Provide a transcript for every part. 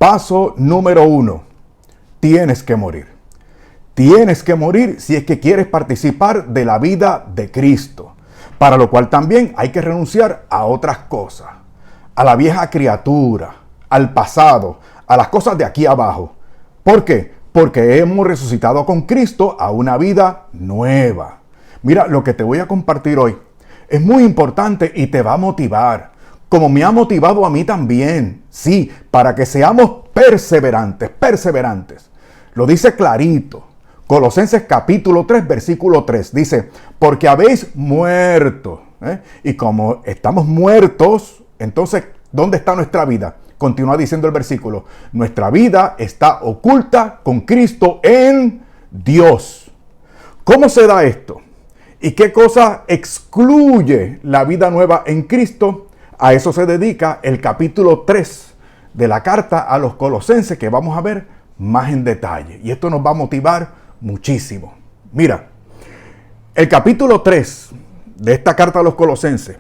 Paso número 1. Tienes que morir. Tienes que morir si es que quieres participar de la vida de Cristo. Para lo cual también hay que renunciar a otras cosas. A la vieja criatura, al pasado, a las cosas de aquí abajo. ¿Por qué? Porque hemos resucitado con Cristo a una vida nueva. Mira, lo que te voy a compartir hoy es muy importante y te va a motivar, como me ha motivado a mí también. Sí, para que seamos perseverantes. Lo dice clarito. Colosenses capítulo 3, versículo 3. Dice, porque habéis muerto. Y como estamos muertos, entonces, ¿dónde está nuestra vida? Continúa diciendo el versículo. Nuestra vida está oculta con Cristo en Dios. ¿Cómo se da esto? ¿Y qué cosa excluye la vida nueva en Cristo? A eso se dedica el capítulo 3 de la carta a los Colosenses, que vamos a ver más en detalle. Y esto nos va a motivar muchísimo. Mira, el capítulo 3 de esta carta a los Colosenses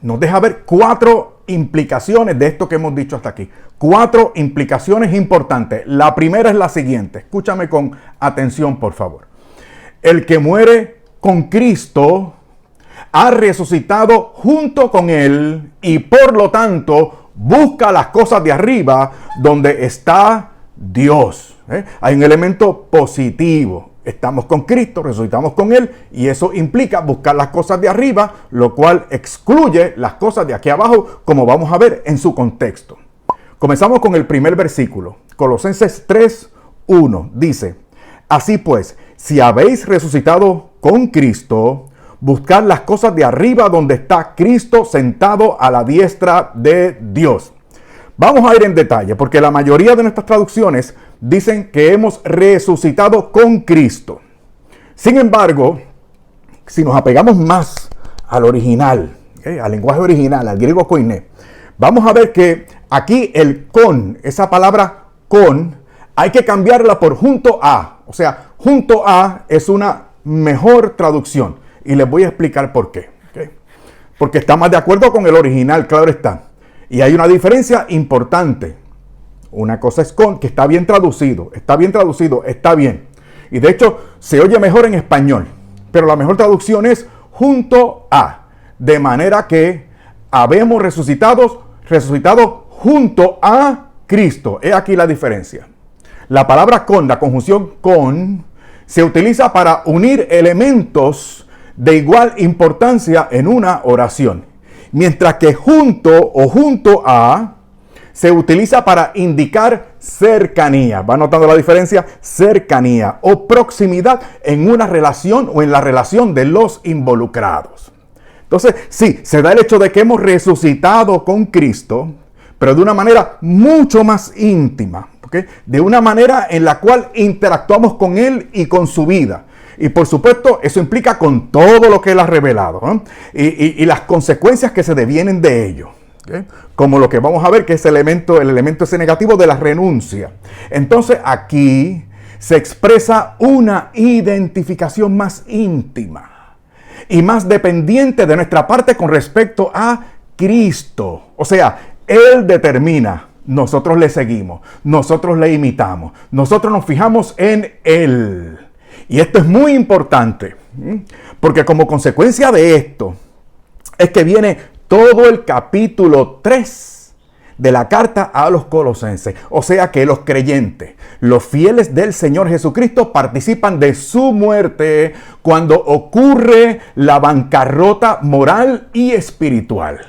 nos deja ver 4 implicaciones de esto que hemos dicho hasta aquí. 4 implicaciones importantes. La primera es la siguiente. Escúchame con atención, por favor. El que muere con Cristo ha resucitado junto con Él y por lo tanto busca las cosas de arriba donde está Dios. Hay un elemento positivo. Estamos con Cristo, resucitamos con Él y eso implica buscar las cosas de arriba, lo cual excluye las cosas de aquí abajo, como vamos a ver en su contexto. Comenzamos con el primer versículo. Colosenses 3:1 dice, así pues, si habéis resucitado con Cristo, buscad las cosas de arriba donde está Cristo sentado a la diestra de Dios. Vamos a ir en detalle, porque la mayoría de nuestras traducciones dicen que hemos resucitado con Cristo. Sin embargo, si nos apegamos más al original, al lenguaje original, al griego koiné, vamos a ver que aquí el con, esa palabra con, hay que cambiarla por junto a. O sea, junto a es una mejor traducción. Y les voy a explicar por qué. Porque está más de acuerdo con el original, claro está. Y hay una diferencia importante. Una cosa es con, que está bien traducido. Está bien. Y de hecho, se oye mejor en español. Pero la mejor traducción es junto a. De manera que habemos resucitado junto a Cristo. He aquí la diferencia. La palabra con, la conjunción con, se utiliza para unir elementos de igual importancia en una oración. Mientras que junto o junto a se utiliza para indicar cercanía. ¿Va notando la diferencia? Cercanía o proximidad en una relación o en la relación de los involucrados. Entonces, sí, se da el hecho de que hemos resucitado con Cristo, pero de una manera mucho más íntima. ¿Okay? De una manera en la cual interactuamos con Él y con su vida. Y por supuesto, eso implica con todo lo que Él ha revelado, ¿eh? y las consecuencias que se devienen de ello. ¿Okay? Como lo que vamos a ver, que es el elemento ese negativo de la renuncia. Entonces aquí se expresa una identificación más íntima y más dependiente de nuestra parte con respecto a Cristo. O sea, Él determina. Nosotros le seguimos, nosotros le imitamos, nosotros nos fijamos en Él. Y esto es muy importante, porque como consecuencia de esto, es que viene todo el capítulo 3 de la carta a los Colosenses. O sea que los creyentes, los fieles del Señor Jesucristo, participan de su muerte cuando ocurre la bancarrota moral y espiritual,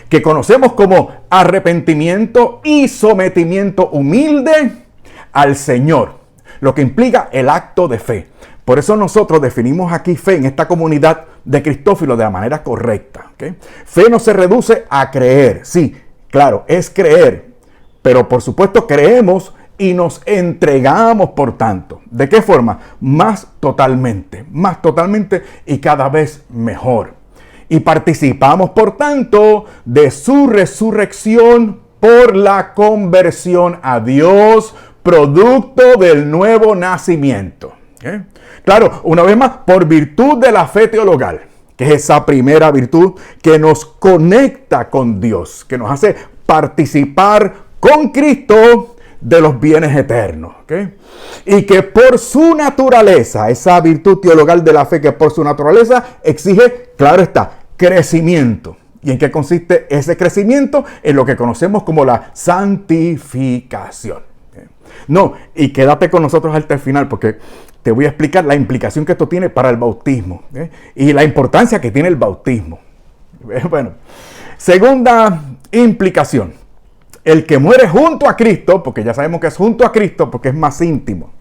que conocemos como arrepentimiento y sometimiento humilde al Señor, lo que implica el acto de fe. Por eso nosotros definimos aquí fe en esta comunidad de Cristófilo de la manera correcta. ¿Okay? Fe no se reduce a creer. Sí, claro, es creer, pero por supuesto creemos y nos entregamos por tanto. ¿De qué forma? Más totalmente y cada vez mejor. Y participamos, por tanto, de su resurrección por la conversión a Dios, producto del nuevo nacimiento. ¿Okay? Claro, una vez más, por virtud de la fe teologal, que es esa primera virtud que nos conecta con Dios, que nos hace participar con Cristo de los bienes eternos. ¿Okay? Y que por su naturaleza, esa virtud teologal de la fe que por su naturaleza exige, claro está, crecimiento. ¿Y en qué consiste ese crecimiento? En lo que conocemos como la santificación. ¿Okay? No, y quédate con nosotros hasta el final porque te voy a explicar la implicación que esto tiene para el bautismo. ¿Okay? Y la importancia que tiene el bautismo. Bueno, segunda implicación. El que muere junto a Cristo, porque ya sabemos que es junto a Cristo, porque es más íntimo.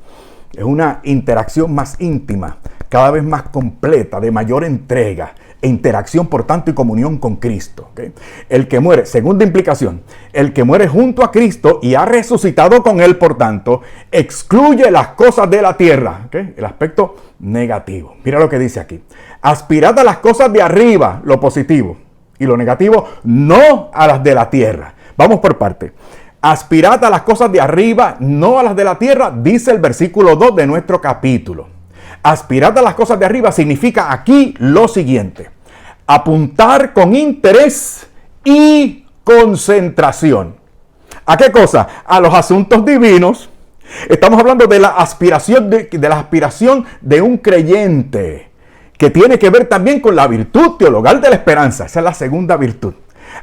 Es una interacción más íntima, cada vez más completa, de mayor entrega e interacción, por tanto, y comunión con Cristo. ¿Okay? El que muere, segunda implicación, el que muere junto a Cristo y ha resucitado con Él, por tanto, excluye las cosas de la tierra. ¿Okay? El aspecto negativo. Mira lo que dice aquí. Aspirad a las cosas de arriba, lo positivo. Y lo negativo, no a las de la tierra. Vamos por parte. Aspirad a las cosas de arriba, no a las de la tierra, dice el versículo 2 de nuestro capítulo. Aspirad a las cosas de arriba significa aquí lo siguiente. Apuntar con interés y concentración. ¿A qué cosa? A los asuntos divinos. Estamos hablando de la aspiración de un creyente, que tiene que ver también con la virtud teologal de la esperanza. Esa es la segunda virtud.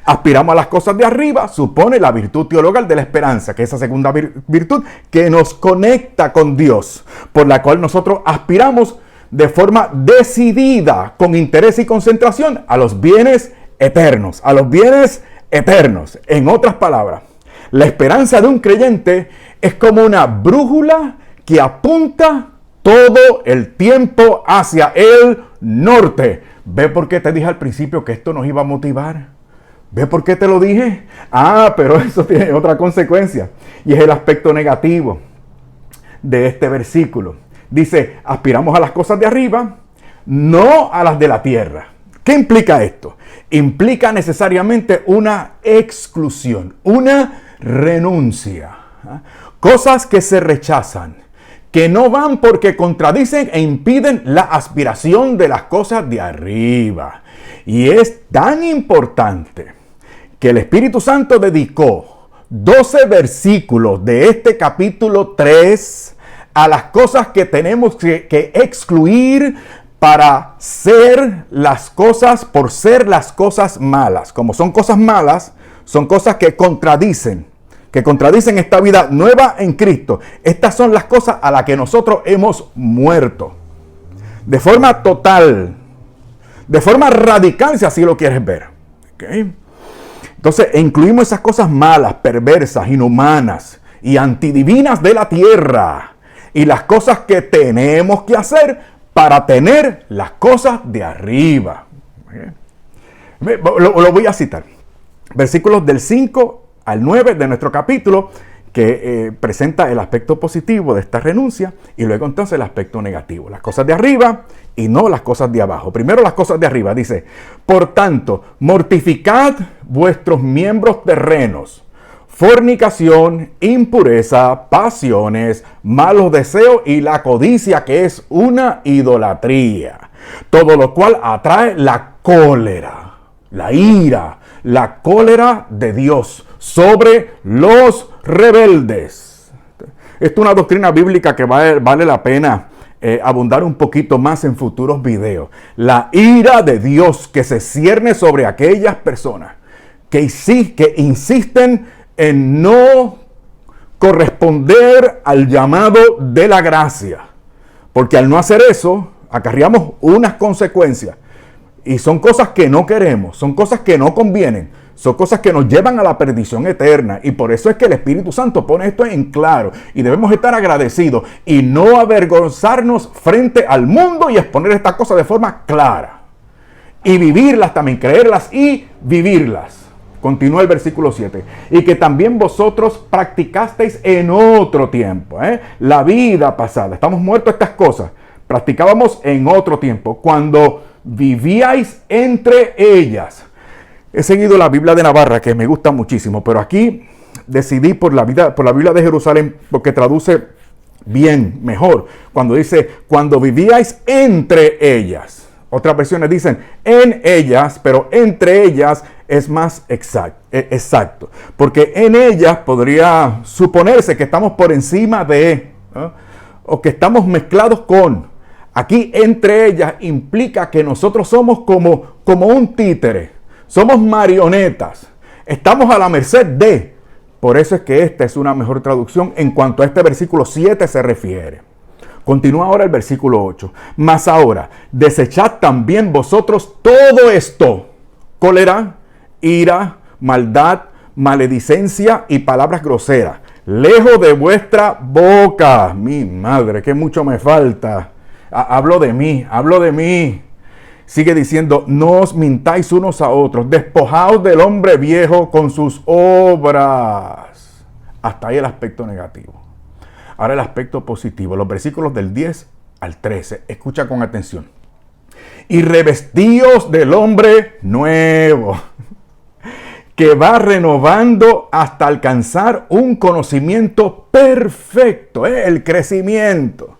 Aspiramos a las cosas de arriba, supone la virtud teologal de la esperanza, que es esa segunda virtud que nos conecta con Dios, por la cual nosotros aspiramos de forma decidida, con interés y concentración, a los bienes eternos, a los bienes eternos. En otras palabras, la esperanza de un creyente es como una brújula que apunta todo el tiempo hacia el norte. ¿Ve por qué te dije al principio que esto nos iba a motivar? ¿Ve por qué te lo dije? Pero eso tiene otra consecuencia. Y es el aspecto negativo de este versículo. Dice, aspiramos a las cosas de arriba, no a las de la tierra. ¿Qué implica esto? Implica necesariamente una exclusión, una renuncia. Cosas que se rechazan, que no van porque contradicen e impiden la aspiración de las cosas de arriba. Y es tan importante que el Espíritu Santo dedicó 12 versículos de este capítulo 3 a las cosas que tenemos que excluir para ser las cosas, por ser las cosas malas. Como son cosas malas, son cosas que contradicen esta vida nueva en Cristo. Estas son las cosas a las que nosotros hemos muerto. De forma total, de forma radical, si así lo quieres ver. ¿Okay? Entonces, incluimos esas cosas malas, perversas, inhumanas y antidivinas de la tierra. Y las cosas que tenemos que hacer para tener las cosas de arriba. ¿Okay? Lo voy a citar. Versículos del 5 al 9 de nuestro capítulo, que presenta el aspecto positivo de esta renuncia y luego entonces el aspecto negativo. Las cosas de arriba y no las cosas de abajo. Primero las cosas de arriba. Dice, por tanto, mortificad vuestros miembros terrenos. Fornicación, impureza, pasiones, malos deseos y la codicia, que es una idolatría. Todo lo cual atrae la cólera, la ira, la cólera de Dios sobre los rebeldes. Esto es una doctrina bíblica que vale la pena abundar un poquito más en futuros videos. La ira de Dios que se cierne sobre aquellas personas que insisten en no corresponder al llamado de la gracia. Porque al no hacer eso, acarreamos unas consecuencias. Y son cosas que no queremos, son cosas que no convienen, son cosas que nos llevan a la perdición eterna. Y por eso es que el Espíritu Santo pone esto en claro. Y debemos estar agradecidos y no avergonzarnos frente al mundo y exponer estas cosas de forma clara. Y vivirlas también, creerlas y vivirlas. Continúa el versículo 7. Y que también vosotros practicasteis en otro tiempo. La vida pasada. Estamos muertos a estas cosas. Practicábamos en otro tiempo. Cuando vivíais entre ellas. He seguido la Biblia de Navarra, que me gusta muchísimo. Pero aquí decidí por la Biblia de Jerusalén, porque traduce bien, mejor. Cuando dice, cuando vivíais entre ellas. Otras versiones dicen en ellas, pero entre ellas es más exacto. Porque en ellas podría suponerse que estamos por encima de, ¿no? O que estamos mezclados con. Aquí entre ellas implica que nosotros somos como un títere. Somos marionetas. Estamos a la merced de. Por eso es que esta es una mejor traducción en cuanto a este versículo 7 se refiere. Continúa ahora el versículo 8. Mas ahora, desechad también vosotros todo esto: cólera, ira, maldad, maledicencia y palabras groseras. Lejos de vuestra boca. Mi madre, que mucho me falta. Hablo de mí. Sigue diciendo, no os mintáis unos a otros. Despojaos del hombre viejo con sus obras. Hasta ahí el aspecto negativo. Ahora el aspecto positivo, los versículos del 10 al 13. Escucha con atención. Y revestíos del hombre nuevo, que va renovando hasta alcanzar un conocimiento perfecto, el crecimiento.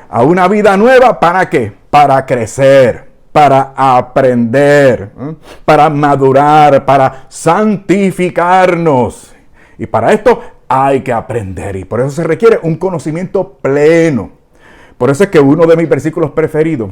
A una vida nueva, ¿para qué? Para crecer, para aprender, para madurar, para santificarnos. Y para esto hay que aprender, y por eso se requiere un conocimiento pleno. Por eso es que uno de mis versículos preferidos,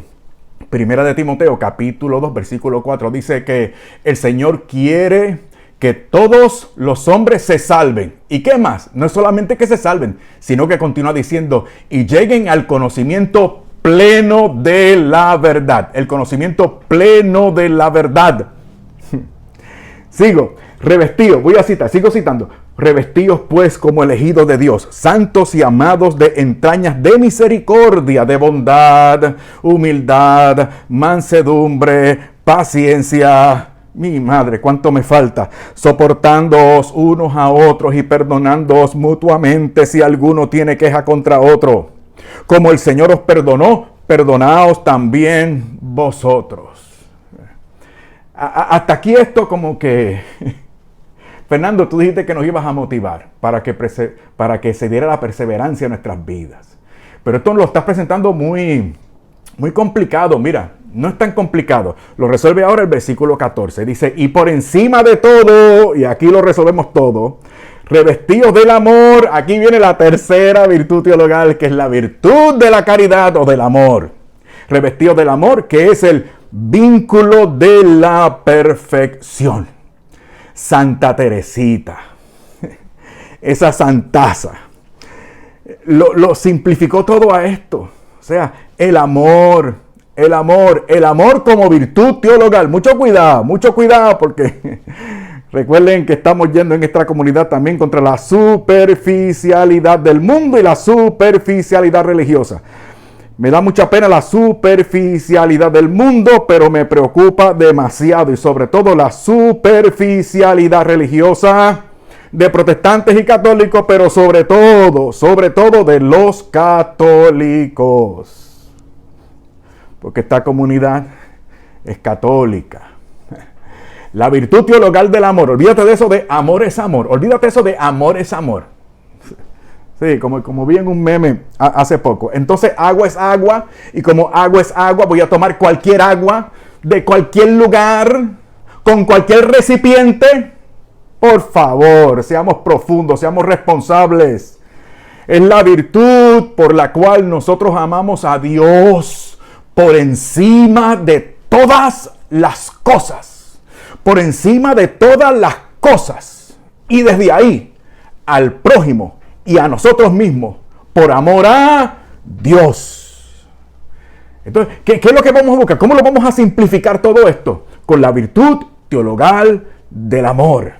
Primera de Timoteo, capítulo 2, versículo 4, dice que el Señor quiere que todos los hombres se salven. ¿Y qué más? No es solamente que se salven, sino que continúa diciendo, y lleguen al conocimiento pleno de la verdad. El conocimiento pleno de la verdad. Sigo, revestidos, sigo citando. Revestidos pues como elegidos de Dios, santos y amados de entrañas de misericordia, de bondad, humildad, mansedumbre, paciencia. Mi madre, cuánto me falta. Soportándoos unos a otros y perdonándoos mutuamente si alguno tiene queja contra otro. Como el Señor os perdonó, perdonaos también vosotros. Hasta aquí esto como que... Fernando, tú dijiste que nos ibas a motivar para que se diera la perseverancia en nuestras vidas. Pero esto lo estás presentando muy complicado. Mira, no es tan complicado. Lo resuelve ahora el versículo 14. Dice, y por encima de todo, y aquí lo resolvemos todo, revestidos del amor. Aquí viene la tercera virtud teologal, que es la virtud de la caridad o del amor. Revestidos del amor, que es el vínculo de la perfección. Santa Teresita, esa santaza, lo simplificó todo a esto. O sea, el amor como virtud teologal. Mucho cuidado, porque recuerden que estamos yendo en esta comunidad también contra la superficialidad del mundo y la superficialidad religiosa. Me da mucha pena la superficialidad del mundo, pero me preocupa demasiado, y sobre todo la superficialidad religiosa de protestantes y católicos, pero sobre todo de los católicos. Porque esta comunidad es católica. La virtud teologal del amor. Olvídate de eso de amor es amor. Olvídate eso de amor es amor. Sí, como vi en un meme hace poco. Entonces agua es agua, y como agua es agua, voy a tomar cualquier agua de cualquier lugar, con cualquier recipiente. Por favor, seamos profundos, seamos responsables. Es la virtud por la cual nosotros amamos a Dios por encima de todas las cosas. Por encima de todas las cosas. Y desde ahí, al prójimo y a nosotros mismos, por amor a Dios. Entonces, ¿qué es lo que vamos a buscar? ¿Cómo lo vamos a simplificar todo esto? Con la virtud teologal del amor.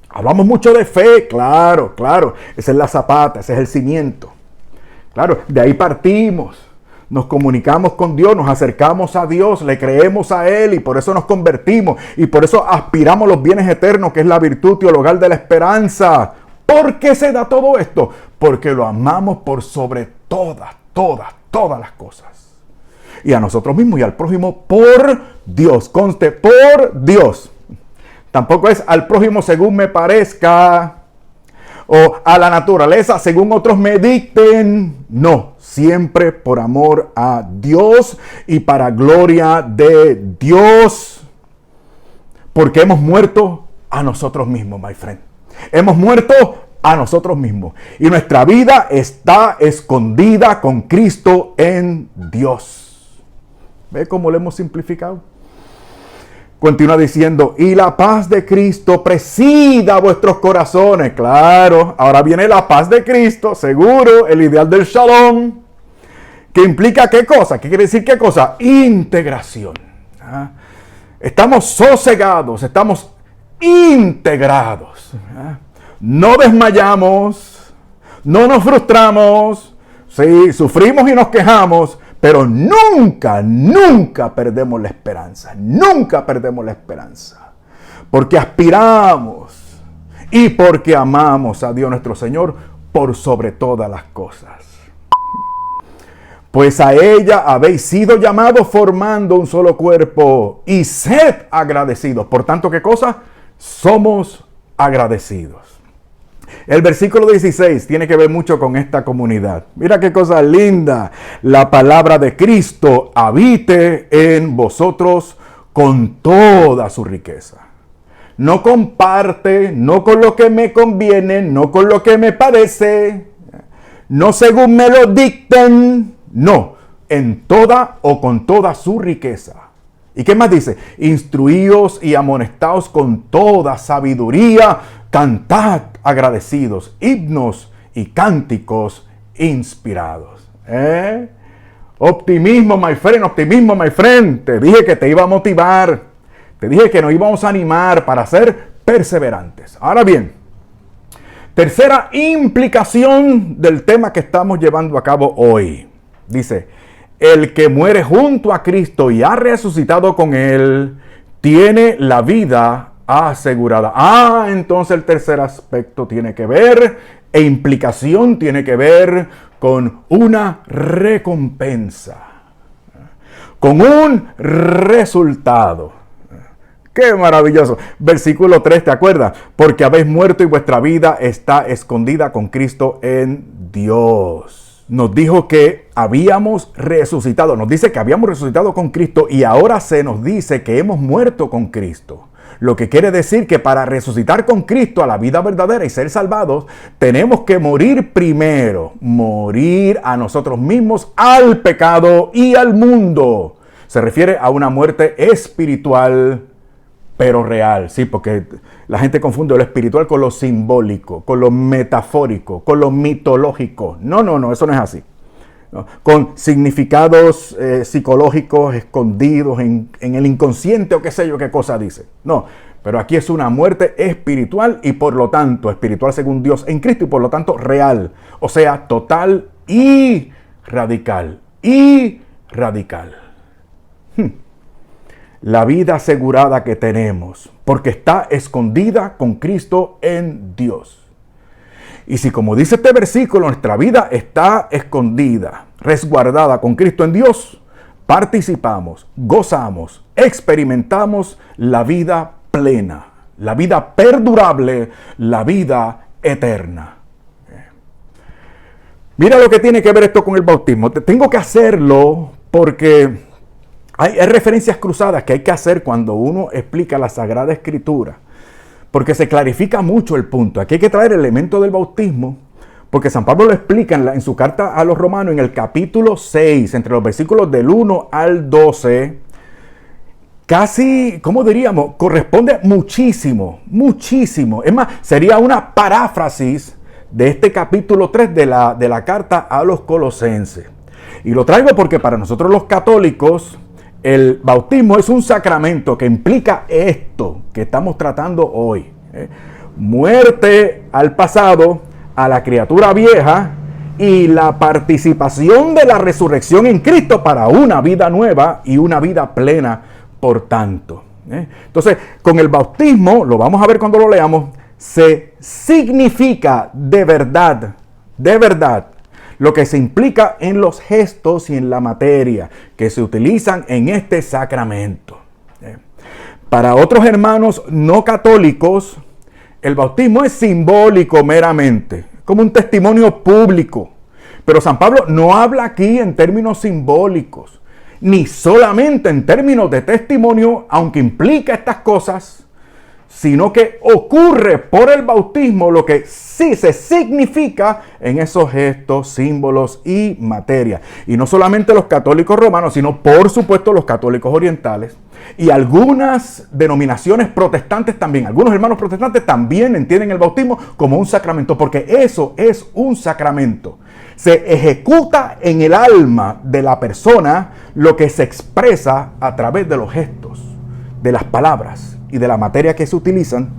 Hablamos mucho de fe, claro. Esa es la zapata, ese es el cimiento. Claro, de ahí partimos. Nos comunicamos con Dios, nos acercamos a Dios, le creemos a Él, y por eso nos convertimos. Y por eso aspiramos los bienes eternos, que es la virtud teologal de la esperanza. ¿Por qué se da todo esto? Porque lo amamos por sobre todas las cosas. Y a nosotros mismos y al prójimo por Dios. Conste, por Dios. Tampoco es al prójimo según me parezca, o a la naturaleza según otros me dicten. No, siempre por amor a Dios y para gloria de Dios. Porque hemos muerto a nosotros mismos, my friend. Hemos muerto a nosotros mismos. Y nuestra vida está escondida con Cristo en Dios. ¿Ve cómo lo hemos simplificado? Continúa diciendo, y la paz de Cristo presida vuestros corazones. Claro, ahora viene la paz de Cristo, seguro, el ideal del shalom. ¿Que implica qué cosa? ¿Qué quiere decir qué cosa? Integración. ¿Ah? Estamos sosegados, estamos integrados. ¿Ah? No desmayamos, no nos frustramos, sí, sufrimos y nos quejamos, pero nunca, nunca perdemos la esperanza. Nunca perdemos la esperanza. Porque aspiramos y porque amamos a Dios nuestro Señor por sobre todas las cosas. Pues a ella habéis sido llamados formando un solo cuerpo y sed agradecidos. Por tanto, ¿qué cosa? Somos agradecidos. El versículo 16 tiene que ver mucho con esta comunidad. Mira qué cosa linda. La palabra de Cristo habite en vosotros con toda su riqueza. No comparte, no con lo que me conviene, no con lo que me parece, no según me lo dicten, no, en toda o con toda su riqueza. ¿Y qué más dice? Instruíos y amonestaos con toda sabiduría, cantad agradecidos, himnos y cánticos inspirados. Optimismo, my friend, optimismo, my friend. Te dije que te iba a motivar. Te dije que nos íbamos a animar para ser perseverantes. Ahora bien, tercera implicación del tema que estamos llevando a cabo hoy. Dice, el que muere junto a Cristo y ha resucitado con Él, tiene la vida asegurada. Entonces el tercer aspecto tiene que ver, e implicación tiene que ver con una recompensa, con un resultado. ¡Qué maravilloso! Versículo 3, ¿te acuerdas? Porque habéis muerto y vuestra vida está escondida con Cristo en Dios. Nos dijo que habíamos resucitado. Nos dice que habíamos resucitado con Cristo y ahora se nos dice que hemos muerto con Cristo. Lo que quiere decir que para resucitar con Cristo a la vida verdadera y ser salvados, tenemos que morir primero. Morir a nosotros mismos, al pecado y al mundo. Se refiere a una muerte espiritual, pero real, sí, porque la gente confunde lo espiritual con lo simbólico, con lo metafórico, con lo mitológico. No, eso no es así. No, con significados psicológicos escondidos en el inconsciente o qué sé yo qué cosa dice. No, pero aquí es una muerte espiritual y por lo tanto, espiritual según Dios en Cristo y por lo tanto real. O sea, total y radical. La vida asegurada que tenemos, porque está escondida con Cristo en Dios. Y si, como dice este versículo, nuestra vida está escondida, resguardada con Cristo en Dios, participamos, gozamos, experimentamos la vida plena, la vida perdurable, la vida eterna. Mira lo que tiene que ver esto con el bautismo. Tengo que hacerlo porque hay referencias cruzadas que hay que hacer cuando uno explica la Sagrada Escritura, porque se clarifica mucho el punto. Aquí hay que traer el elemento del bautismo, porque San Pablo lo explica en su carta a los Romanos en el capítulo 6, entre los versículos del 1 al 12, casi, ¿cómo diríamos? Corresponde muchísimo. Es más, sería una paráfrasis de este capítulo 3 de la carta a los Colosenses. Y lo traigo porque para nosotros los católicos, el bautismo es un sacramento que implica esto que estamos tratando hoy. Muerte al pasado, a la criatura vieja y la participación de la resurrección en Cristo para una vida nueva y una vida plena, por tanto. Entonces, con el bautismo, lo vamos a ver cuando lo leamos, se significa de verdad, lo que se implica en los gestos y en la materia que se utilizan en este sacramento. Para otros hermanos no católicos, El bautismo es simbólico meramente, como un testimonio público. Pero San Pablo no habla aquí en términos simbólicos, ni solamente en términos de testimonio, aunque implica estas cosas, sino que ocurre por el bautismo lo que sí se significa en esos gestos, símbolos y materia. Y no solamente los católicos romanos, sino por supuesto los católicos orientales y algunas denominaciones protestantes también. Algunos hermanos protestantes también entienden el bautismo como un sacramento, porque eso es un sacramento. Se ejecuta en el alma de la persona lo que se expresa a través de los gestos, de las palabras y de la materia que se utilizan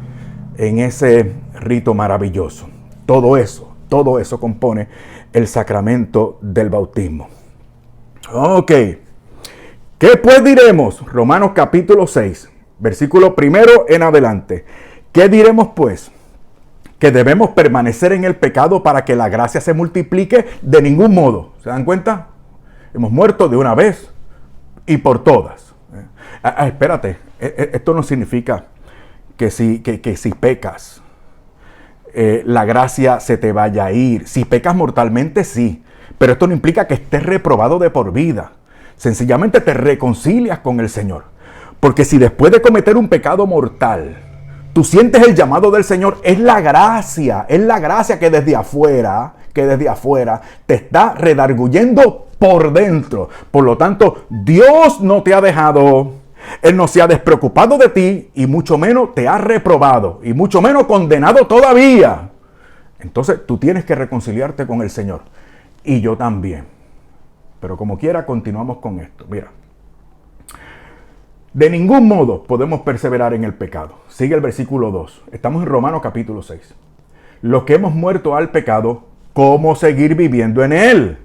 en ese rito maravilloso. Todo eso compone el sacramento del bautismo. Ok. ¿Qué pues diremos? Romanos capítulo 6, versículo 1 en adelante. ¿Qué diremos pues? ¿Que debemos permanecer en el pecado para que la gracia se multiplique? De ningún modo. ¿Se dan cuenta? Hemos muerto de una vez y por todas. Espérate, esto no significa que si pecas, la gracia se te vaya a ir. Si pecas mortalmente, sí. Pero esto no implica que estés reprobado de por vida. Sencillamente te reconcilias con el Señor. Porque si después de cometer un pecado mortal, tú sientes el llamado del Señor, es la gracia que desde afuera te está redarguyendo por dentro. Por lo tanto, Dios no te ha dejado, Él no se ha despreocupado de ti y mucho menos te ha reprobado y mucho menos condenado todavía. Entonces tú tienes que reconciliarte con el Señor. Y yo también. Pero como quiera, continuamos con esto. Mira. De ningún modo podemos perseverar en el pecado. Sigue el versículo 2. Estamos en Romanos capítulo 6. Los que hemos muerto al pecado, ¿cómo seguir viviendo en él?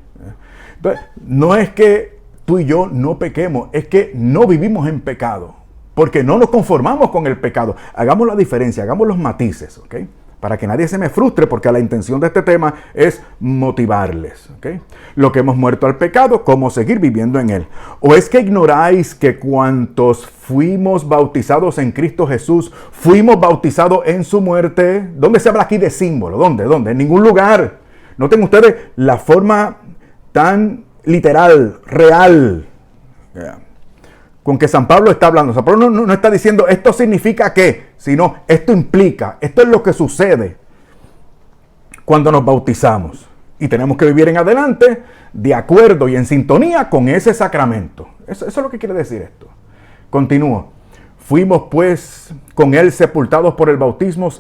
Entonces, no es que tú y yo no pequemos, es que no vivimos en pecado. Porque no nos conformamos con el pecado. Hagamos la diferencia, hagamos los matices, ¿ok? Para que nadie se me frustre, porque la intención de este tema es motivarles. ¿Okay? Lo que hemos muerto al pecado, ¿cómo seguir viviendo en él? ¿O es que ignoráis que cuantos fuimos bautizados en Cristo Jesús, fuimos bautizados en su muerte? ¿Dónde se habla aquí de símbolo? ¿Dónde? En ningún lugar. Noten ustedes la forma tan literal, real, con que San Pablo está hablando. San Pablo no está diciendo esto significa que, sino esto implica, esto es lo que sucede cuando nos bautizamos. Y tenemos que vivir en adelante de acuerdo y en sintonía con ese sacramento. Eso es lo que quiere decir esto. Continúo. Fuimos pues con él sepultados por el bautismo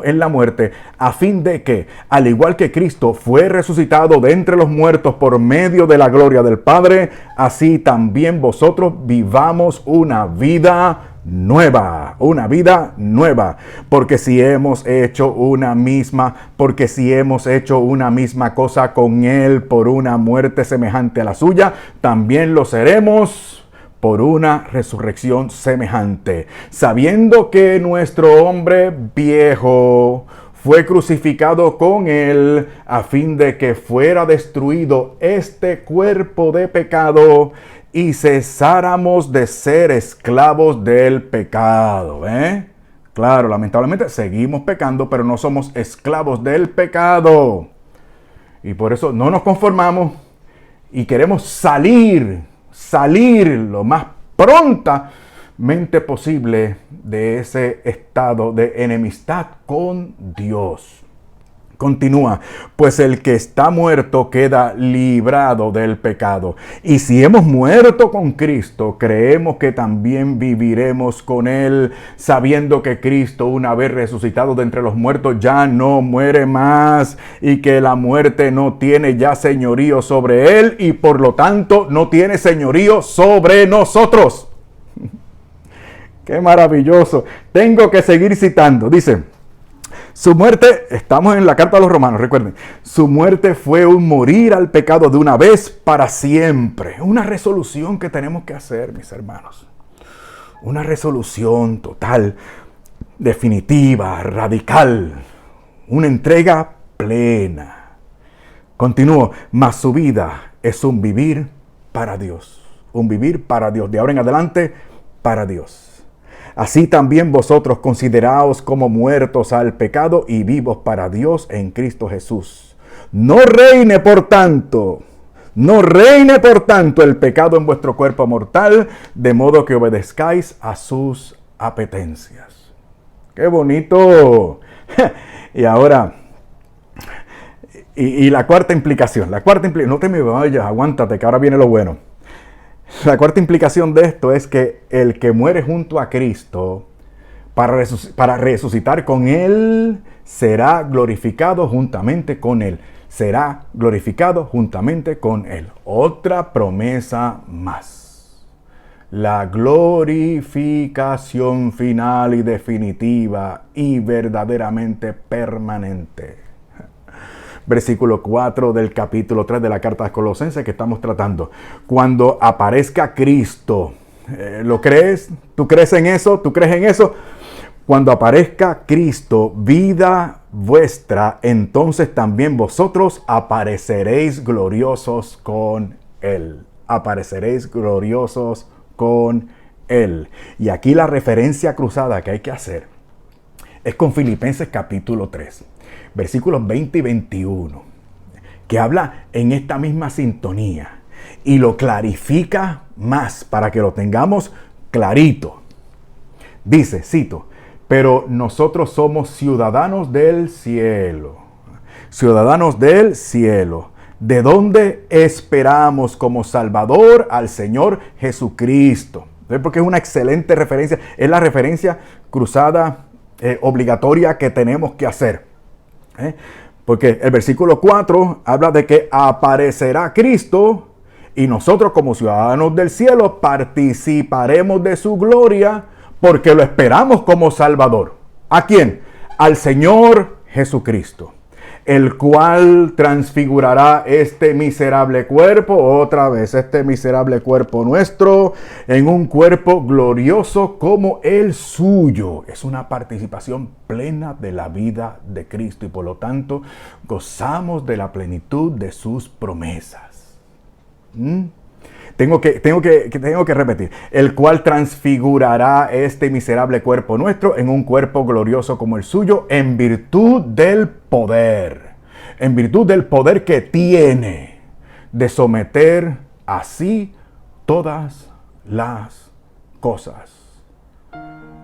en la muerte, a fin de que, al igual que Cristo fue resucitado de entre los muertos por medio de la gloria del Padre, así también vosotros vivamos una vida nueva, porque si hemos hecho una misma cosa con él por una muerte semejante a la suya, también lo seremos por una resurrección semejante, sabiendo que nuestro hombre viejo fue crucificado con él, a fin de que fuera destruido este cuerpo de pecado y cesáramos de ser esclavos del pecado. Claro, lamentablemente seguimos pecando, pero no somos esclavos del pecado. Y por eso no nos conformamos y queremos salir lo más prontamente posible de ese estado de enemistad con Dios. Continúa, pues el que está muerto queda librado del pecado. Y si hemos muerto con Cristo, creemos que también viviremos con Él, sabiendo que Cristo, una vez resucitado de entre los muertos, ya no muere más y que la muerte no tiene ya señorío sobre Él y por lo tanto no tiene señorío sobre nosotros. ¡Qué maravilloso! Tengo que seguir citando. Dice... Su muerte, estamos en la carta a los Romanos, recuerden, su muerte fue un morir al pecado de una vez para siempre. Una resolución que tenemos que hacer, mis hermanos. Una resolución total, definitiva, radical. Una entrega plena. Continúo, mas su vida es un vivir para Dios. Un vivir para Dios. De ahora en adelante, para Dios. Así también vosotros consideraos como muertos al pecado y vivos para Dios en Cristo Jesús. No reine por tanto el pecado en vuestro cuerpo mortal, de modo que obedezcáis a sus apetencias. ¡Qué bonito! Y ahora, y la cuarta implicación, no te me vayas, aguántate, que ahora viene lo bueno. La cuarta implicación de esto es que el que muere junto a Cristo para resucitar con Él será glorificado juntamente con Él. Será glorificado juntamente con Él. Otra promesa más. La glorificación final y definitiva y verdaderamente permanente. Versículo 4 del capítulo 3 de la carta de Colosenses que estamos tratando. Cuando aparezca Cristo, ¿lo crees? ¿Tú crees en eso? ¿Tú crees en eso? Cuando aparezca Cristo, vida vuestra, entonces también vosotros apareceréis gloriosos con Él. Apareceréis gloriosos con Él. Y aquí la referencia cruzada que hay que hacer es con Filipenses capítulo 3. Versículos 20 y 21, que habla en esta misma sintonía y lo clarifica más para que lo tengamos clarito. Dice, cito, pero nosotros somos ciudadanos del cielo, de donde esperamos como Salvador al Señor Jesucristo. Porque es una excelente referencia, es la referencia cruzada obligatoria que tenemos que hacer. Porque el versículo 4 habla de que aparecerá Cristo y nosotros como ciudadanos del cielo participaremos de su gloria porque lo esperamos como Salvador. ¿A quién? Al Señor Jesucristo, el cual transfigurará este miserable cuerpo, otra vez este miserable cuerpo nuestro, en un cuerpo glorioso como el suyo. Es una participación plena de la vida de Cristo y por lo tanto gozamos de la plenitud de sus promesas. Tengo que repetir. El cual transfigurará este miserable cuerpo nuestro en un cuerpo glorioso como el suyo, en virtud del poder. En virtud del poder que tiene de someter así todas las cosas.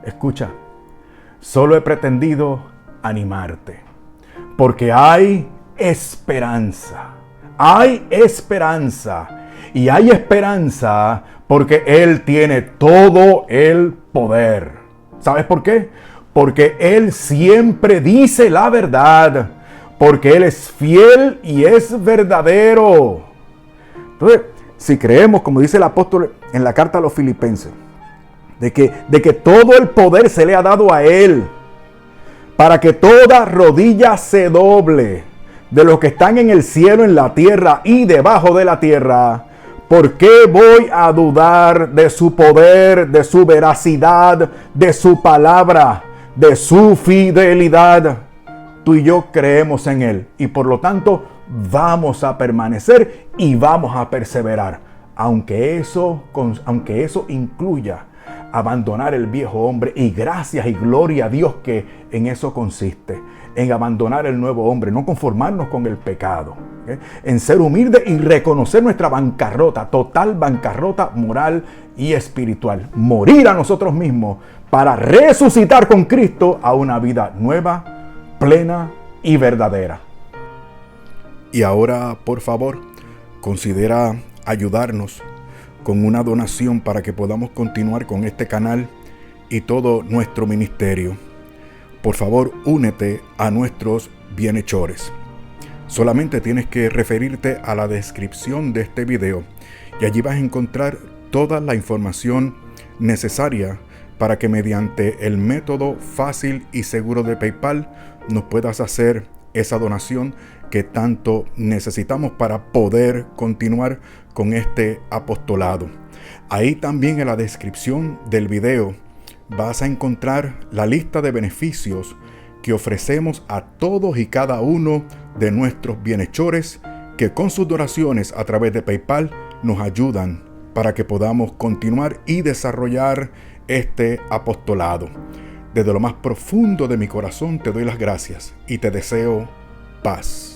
Escucha, solo he pretendido animarte, porque hay esperanza. Hay esperanza. Y hay esperanza porque Él tiene todo el poder. ¿Sabes por qué? Porque Él siempre dice la verdad. Porque Él es fiel y es verdadero. Entonces, si creemos, como dice el apóstol en la carta a los Filipenses, de que todo el poder se le ha dado a Él, para que toda rodilla se doble, de los que están en el cielo, en la tierra y debajo de la tierra, ¿por qué voy a dudar de su poder, de su veracidad, de su palabra, de su fidelidad? Tú y yo creemos en Él y por lo tanto vamos a permanecer y vamos a perseverar, aunque eso incluya abandonar el viejo hombre, y gracias y gloria a Dios que en eso consiste, en abandonar el nuevo hombre, no conformarnos con el pecado, en ser humilde y reconocer nuestra bancarrota, total bancarrota moral y espiritual, morir a nosotros mismos para resucitar con Cristo a una vida nueva, plena y verdadera. Y ahora, por favor, considera ayudarnos con una donación para que podamos continuar con este canal y todo nuestro ministerio. Por favor, únete a nuestros bienhechores. Solamente tienes que referirte a la descripción de este video y allí vas a encontrar toda la información necesaria para que mediante el método fácil y seguro de PayPal nos puedas hacer esa donación que tanto necesitamos para poder continuar con este apostolado. Ahí también en la descripción del video vas a encontrar la lista de beneficios que ofrecemos a todos y cada uno de nuestros bienhechores que con sus donaciones a través de PayPal nos ayudan para que podamos continuar y desarrollar este apostolado. Desde lo más profundo de mi corazón te doy las gracias y te deseo paz.